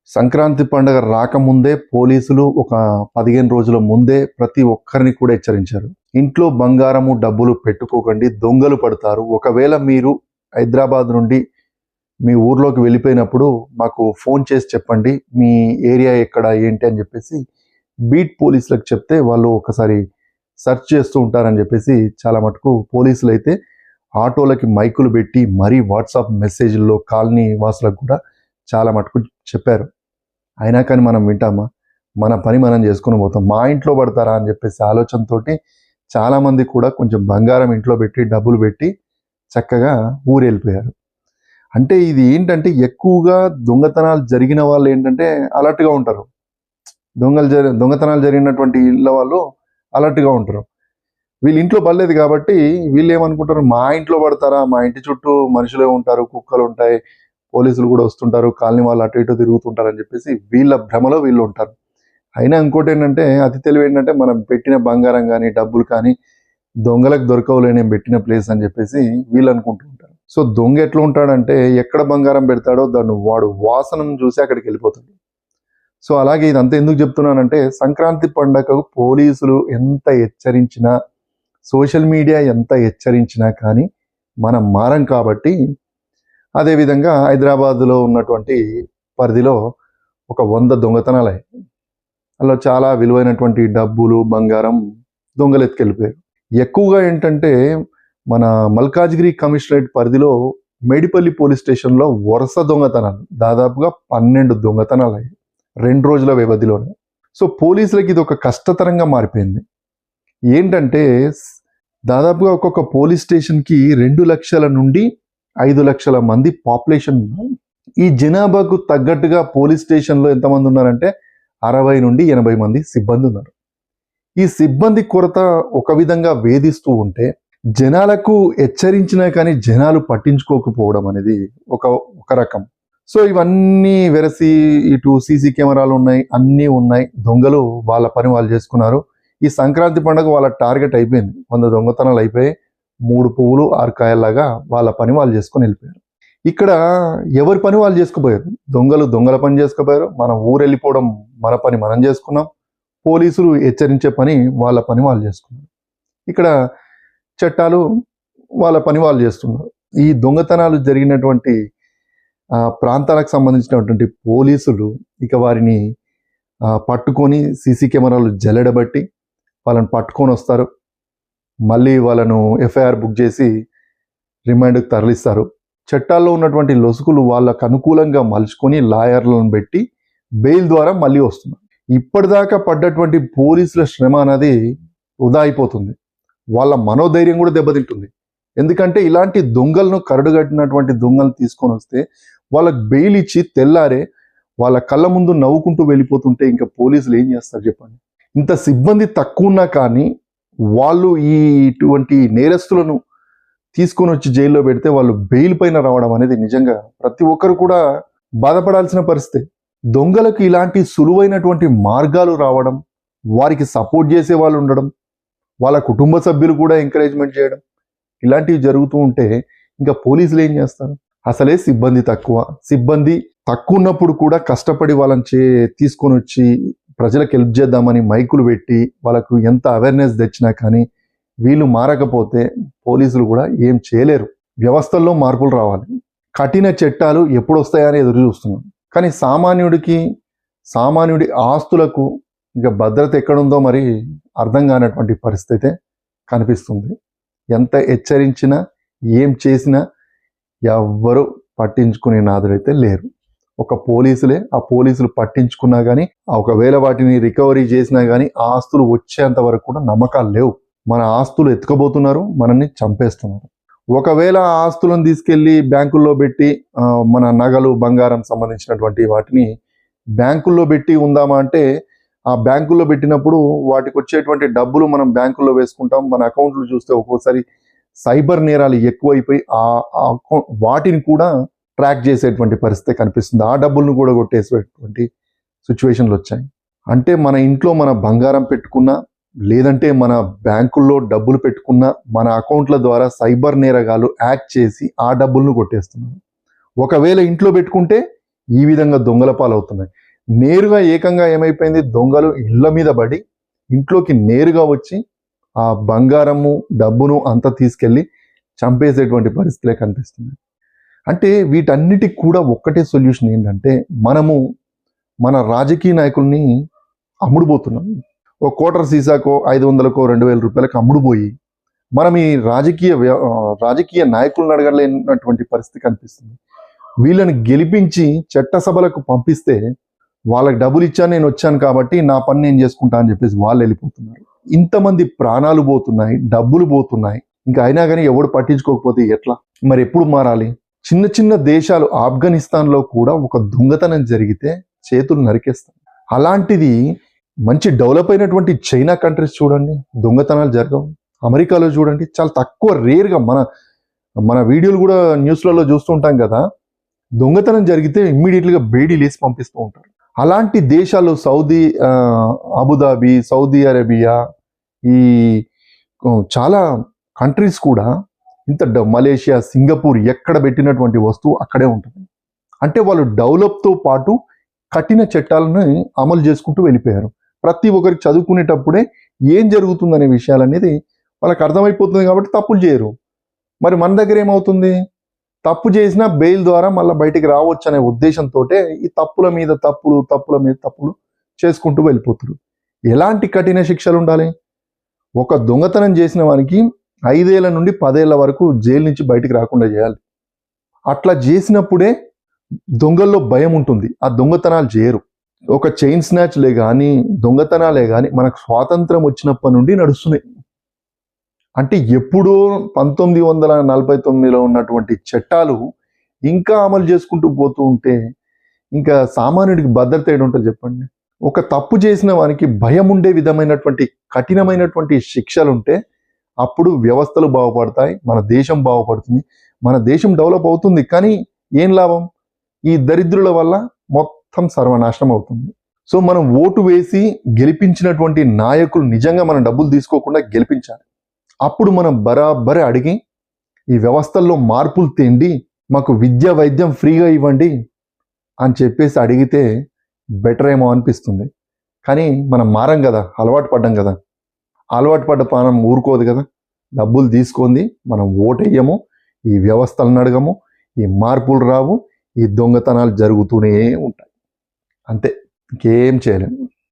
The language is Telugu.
సంక్రాంతి పండుగ రాకముందే పోలీసులు ఒక 15 రోజుల ముందే ప్రతి ఒక్కరిని కూడా హెచ్చరించారు. ఇంట్లో బంగారము, డబ్బులు పెట్టుకోకండి, దొంగలు పడతారు. ఒకవేళ మీరు హైదరాబాద్ నుండి మీ ఊర్లోకి వెళ్ళిపోయినప్పుడు మాకు ఫోన్ చేసి చెప్పండి. మీ ఏరియా ఎక్కడ, ఏంటి అని చెప్పేసి బీట్ పోలీసులకు చెప్తే వాళ్ళు ఒకసారి సెర్చ్ చేస్తూ ఉంటారని చెప్పేసి చాలా మటుకు పోలీసులైతే ఆటోలకి మైకులు పెట్టి మరీ వాట్సాప్ మెసేజ్‌ల్లో కాలనీ వాసులకు కూడా చాలా మటుకు చెప్పారు. అయినా కానీ మనం వింటామా? మన పని మనం చేసుకొని పోతాం. మా ఇంట్లో పడతారా అని చెప్పేసి ఆలోచనతోటి చాలామంది కూడా కొంచెం బంగారం ఇంట్లో పెట్టి, డబ్బులు పెట్టి చక్కగా ఊరెళ్ళిపోయారు. అంటే ఇది ఏంటంటే ఎక్కువగా దొంగతనాలు జరిగిన వాళ్ళు ఏంటంటే అలర్ట్‌గా ఉంటారు. దొంగతనాలు జరిగినటువంటి ఇళ్ళ వాళ్ళు అలర్ట్‌గా ఉంటారు. వీళ్ళ ఇంట్లో పడలేదు కాబట్టి వీళ్ళేమనుకుంటారు, మా ఇంట్లో పడతారా? మా ఇంటి చుట్టూ మనుషులే ఉంటారు, కుక్కలుంటాయి, పోలీసులు కూడా వస్తుంటారు, కాలనీ వాళ్ళు అటు ఇటు తిరుగుతుంటారని చెప్పేసి వీళ్ళ భ్రమలో వీళ్ళు ఉంటారు. అయినా ఇంకోటేంటంటే అతి తెలివేంటంటే మనం పెట్టిన బంగారం కానీ, డబ్బులు కానీ దొంగలకు దొరకవులే నేను పెట్టిన ప్లేస్ అని చెప్పేసి వీళ్ళు అనుకుంటూ ఉంటారు. సో దొంగ ఎట్లా ఉంటాడంటే ఎక్కడ బంగారం పెడతాడో దాన్ని వాడు వాసనను చూసి అక్కడికి వెళ్ళిపోతాడు. సో అలాగే ఇదంతా ఎందుకు చెప్తున్నానంటే సంక్రాంతి పండగకు పోలీసులు ఎంత హెచ్చరించినా, సోషల్ మీడియా ఎంత హెచ్చరించినా కానీ మనం మారం కాబట్టి అదేవిధంగా హైదరాబాద్లో ఉన్నటువంటి పరిధిలో ఒక 100 దొంగతనాలయ్యాయి. అలా చాలా విలువైనటువంటి డబ్బులు, బంగారం దొంగలు ఎత్తుకెళ్ళిపోయారు. ఎక్కువగా ఏంటంటే మన మల్కాజ్గిరి కమిషనరేట్ పరిధిలో మేడిపల్లి పోలీస్ స్టేషన్లో వరుస దొంగతనాలు, దాదాపుగా 12 దొంగతనాలయ్యాయి 2 రోజుల వ్యవధిలోనే. సో పోలీసులకి ఇది ఒక కష్టతరంగా మారిపోయింది. ఏంటంటే దాదాపుగా ఒక్కొక్క పోలీస్ స్టేషన్కి 2 లక్షల నుండి 5 లక్షల మంది పాపులేషన్ ఉన్నారు. ఈ జనాభాకు తగ్గట్టుగా పోలీస్ స్టేషన్లో ఎంతమంది ఉన్నారంటే 60 నుండి 80 మంది సిబ్బంది ఉన్నారు. ఈ సిబ్బంది కొరత ఒక విధంగా వేధిస్తూ ఉంటే జనాలకు హెచ్చరించినా కానీ జనాలు పట్టించుకోకపోవడం అనేది ఒక రకం. సో ఇవన్నీ వెరసి ఇటు సీసీ కెమెరాలు ఉన్నాయి, అన్నీ ఉన్నాయి. దొంగలు వాళ్ళ పని వాళ్ళు చేసుకున్నారు. ఈ సంక్రాంతి పండుగ వాళ్ళ టార్గెట్ అయిపోయింది. 100 దొంగతనాలు అయిపోయి 3 పువ్వులు 6 కాయల్లాగా వాళ్ళ పని వాళ్ళు చేసుకొని వెళ్ళిపోయారు. ఇక్కడ ఎవరి పని వాళ్ళు చేసుకుపోయారు. దొంగలు దొంగల పని చేసుకుపోయారు. మనం ఊరెళ్ళిపోవడం మన పని మనం చేసుకున్నాం. పోలీసులు హెచ్చరించే పని వాళ్ళ పని వాళ్ళు చేసుకున్నారు. ఇక్కడ చట్టాలు వాళ్ళ పని వాళ్ళు చేస్తున్నారు. ఈ దొంగతనాలు జరిగినటువంటి ప్రాంతాలకు సంబంధించినటువంటి పోలీసులు ఇక వారిని పట్టుకొని సీసీ కెమెరాలు జల్లెడబట్టి వాళ్ళని పట్టుకొని వస్తారు. మళ్ళీ వాళ్ళను ఎఫ్ఐఆర్ బుక్ చేసి రిమాండ్కి తరలిస్తారు. చట్టాల్లో ఉన్నటువంటి లొసుకులు వాళ్ళకు అనుకూలంగా మలుచుకొని లాయర్లను పెట్టి బెయిల్ ద్వారా మళ్ళీ వస్తున్నారు. ఇప్పటిదాకా పడ్డటువంటి పోలీసుల శ్రమ అనేది వృధా అయిపోతుంది. వాళ్ళ మనోధైర్యం కూడా దెబ్బతింటుంది. ఎందుకంటే ఇలాంటి దొంగలను, కరడుగట్టినటువంటి దొంగలను తీసుకొని వస్తే వాళ్ళకి బెయిల్ ఇచ్చి తెల్లారే వాళ్ళ కళ్ళ ముందు నవ్వుకుంటూ వెళ్ళిపోతుంటే ఇంకా పోలీసులు ఏం చేస్తారు చెప్పండి? ఇంత సిబ్బంది తక్కువ ఉన్నా కానీ వాళ్ళు ఇటువంటి నేరస్తులను తీసుకొని వచ్చి జైల్లో పెడితే వాళ్ళు బెయిల్ పైన రావడం అనేది నిజంగా ప్రతి ఒక్కరు కూడా బాధపడాల్సిన పరిస్థితి. దొంగలకు ఇలాంటి సులువైనటువంటి మార్గాలు రావడం, వారికి సపోర్ట్ చేసే వాళ్ళు ఉండడం, వాళ్ళ కుటుంబ సభ్యులు కూడా ఎంకరేజ్మెంట్ చేయడం, ఇలాంటివి జరుగుతూ ఉంటే ఇంకా పోలీసులు ఏం చేస్తారు? అసలే సిబ్బంది తక్కువ ఉన్నప్పుడు కూడా కష్టపడి వాళ్ళని తీసుకొని వచ్చి ప్రజలకు హెల్ప్ చేద్దామని మైకులు పెట్టి వాళ్ళకు ఎంత అవేర్నెస్ తెచ్చినా కానీ వీళ్ళు మారకపోతే పోలీసులు కూడా ఏం చేయలేరు. వ్యవస్థల్లో మార్పులు రావాలి. కఠిన చట్టాలు ఎప్పుడు వస్తాయని ఎదురు చూస్తున్నాం. కానీ సామాన్యుడి ఆస్తులకు ఇంకా భద్రత ఎక్కడుందో మరి అర్థం కానటువంటి పరిస్థితి కనిపిస్తుంది. ఎంత హెచ్చరించినా, ఏం చేసినా ఎవ్వరు పట్టించుకునే నాదుడైతే లేరు. ఒక పోలీసులే. ఆ పోలీసులు పట్టించుకున్నా కానీ, ఒకవేళ వాటిని రికవరీ చేసినా కానీ ఆస్తులు వచ్చేంత వరకు కూడా నమ్మకాలు లేవు. మన ఆస్తులు ఎత్తుకోబోతున్నారు, మనల్ని చంపేస్తున్నారు. ఒకవేళ ఆ ఆస్తులను తీసుకెళ్లి బ్యాంకుల్లో పెట్టి మన నగలు, బంగారం సంబంధించినటువంటి వాటిని బ్యాంకుల్లో పెట్టి ఉందామా అంటే ఆ బ్యాంకుల్లో పెట్టినప్పుడు వాటికి వచ్చేటువంటి డబ్బులు మనం బ్యాంకుల్లో వేసుకుంటాం. మన అకౌంట్లు చూస్తే ఒక్కోసారి సైబర్ నేరాలు ఎక్కువైపోయి వాటిని కూడా ట్రాక్ చేసేటువంటి పరిస్థితి కనిపిస్తుంది. ఆ డబ్బులను కూడా కొట్టేసేటువంటి సిచ్యువేషన్లు వచ్చాయి. అంటే మన ఇంట్లో మన బంగారం పెట్టుకున్నా, లేదంటే మన బ్యాంకుల్లో డబ్బులు పెట్టుకున్నా మన అకౌంట్ల ద్వారా సైబర్ నేరగాలు యాక్ట్ చేసి ఆ డబ్బులను కొట్టేస్తున్నారు. ఒకవేళ ఇంట్లో పెట్టుకుంటే ఈ విధంగా దొంగల పాలవుతున్నాయి. నేరుగా ఏకంగా ఏమైపోయింది, దొంగలు ఇళ్ల మీద పడి ఇంట్లోకి నేరుగా వచ్చి ఆ బంగారము డబ్బును అంతా తీసుకెళ్ళి చంపేసేటువంటి పరిస్థితులే కనిపిస్తున్నాయి. అంటే వీటన్నిటికి కూడా ఒక్కటే సొల్యూషన్ ఏంటంటే, మనము మన రాజకీయ నాయకుల్ని అమ్ముడుపోతున్నాం. ఒక క్వార్టర్ సీసాకో 500కో 2000 రూపాయలకు అమ్ముడుపోయి మనం ఈ రాజకీయ నాయకులను అడగలేనటువంటి పరిస్థితి కనిపిస్తుంది. వీళ్ళని గెలిపించి చట్టసభలకు పంపిస్తే వాళ్ళకి డబ్బులు ఇచ్చాను, నేను వచ్చాను కాబట్టి నా పని నేను చేసుకుంటా అని చెప్పేసి వాళ్ళు వెళ్ళిపోతున్నారు. ఇంతమంది ప్రాణాలు పోతున్నాయి, డబ్బులు పోతున్నాయి, ఇంకా అయినా కానీ ఎవడు పట్టించుకోకపోతే ఎట్లా? మరి ఎప్పుడు మారాలి? చిన్న చిన్న దేశాలు, ఆఫ్ఘనిస్తాన్లో కూడా ఒక దొంగతనం జరిగితే చేతులు నరికేస్తారు. అలాంటిది మంచి డెవలప్ అయినటువంటి చైనా కంట్రీస్ చూడండి, దొంగతనాలు జరగవు. అమెరికాలో చూడండి, చాలా తక్కువ, రేర్గా మన వీడియోలు కూడా న్యూస్లలో చూస్తూ ఉంటాం కదా, దొంగతనం జరిగితే ఇమ్మీడియట్గా బేడీలు వేసి పంపిస్తూ ఉంటారు. అలాంటి దేశాలు అబుదాబి, సౌదీ అరేబియా, ఈ చాలా కంట్రీస్ కూడా మలేషియా, సింగపూర్ ఎక్కడ పెట్టినటువంటి వస్తువు అక్కడే ఉంటుంది. అంటే వాళ్ళు డెవలప్తో పాటు కఠిన చట్టాలను అమలు చేసుకుంటూ వెళ్ళిపోయారు. ప్రతి ఒక్కరికి చదువుకునేటప్పుడే ఏం జరుగుతుందనే విషయాలనేది వాళ్ళకి అర్థమైపోతుంది కాబట్టి తప్పులు చేయరు. మరి మన దగ్గర ఏమవుతుంది, తప్పు చేసినా బెయిల్ ద్వారా మళ్ళీ బయటికి రావచ్చు అనే ఉద్దేశంతో ఈ తప్పుల మీద తప్పులు చేసుకుంటూ వెళ్ళిపోతారు. ఎలాంటి కఠిన శిక్షలు ఉండాలి? ఒక దొంగతనం చేసిన వానికి 5 ఏళ్ల నుండి 10 ఏళ్ల వరకు జైలు నుంచి బయటికి రాకుండా చేయాలి. అట్లా చేసినప్పుడే దొంగల్లో భయం ఉంటుంది, ఆ దొంగతనాలు చేయరు. ఒక చైన్ స్నాచ్లే కానీ, దొంగతనాలే కానీ మనకు స్వాతంత్రం వచ్చినప్పటి నుండి నడుస్తున్నాయి. అంటే ఎప్పుడో 1949లో ఉన్నటువంటి చట్టాలు ఇంకా అమలు చేసుకుంటూ పోతూ ఉంటే ఇంకా సామాన్యుడికి భద్రత ఏడు ఉంటుంది చెప్పండి? ఒక తప్పు చేసిన వానికి భయం ఉండే విధమైనటువంటి కఠినమైనటువంటి శిక్షలు ఉంటే అప్పుడు వ్యవస్థలు బాగుపడతాయి, మన దేశం బాగుపడుతుంది, మన దేశం డెవలప్ అవుతుంది. కానీ ఏం లాభం? ఈ దరిద్రుల వల్ల మొత్తం సర్వనాశనం అవుతుంది. సో మనం ఓటు వేసి గెలిపించినటువంటి నాయకులు నిజంగా మన డబ్బులు తీసుకోకుండా గెలిపించాలి. అప్పుడు మనం బరాబరి అడిగి ఈ వ్యవస్థల్లో మార్పులు తేండి, మాకు విద్య వైద్యం ఫ్రీగా ఇవ్వండి అని చెప్పేసి అడిగితే బెటర్ ఏమో అనిపిస్తుంది. కానీ మనం మారం కదా, అలవాటు పడ్డాం కదా, అలవాటు పడ్డ పానం ఊరుకోదు కదా. డబ్బులు తీసుకుంది మనం ఓటేయము, ఈ వ్యవస్థలను అడగము, ఈ మార్పులు రావు, ఈ దొంగతనాలు జరుగుతూనే ఉంటాయి. అంతే, ఇంకేం చేయలేము.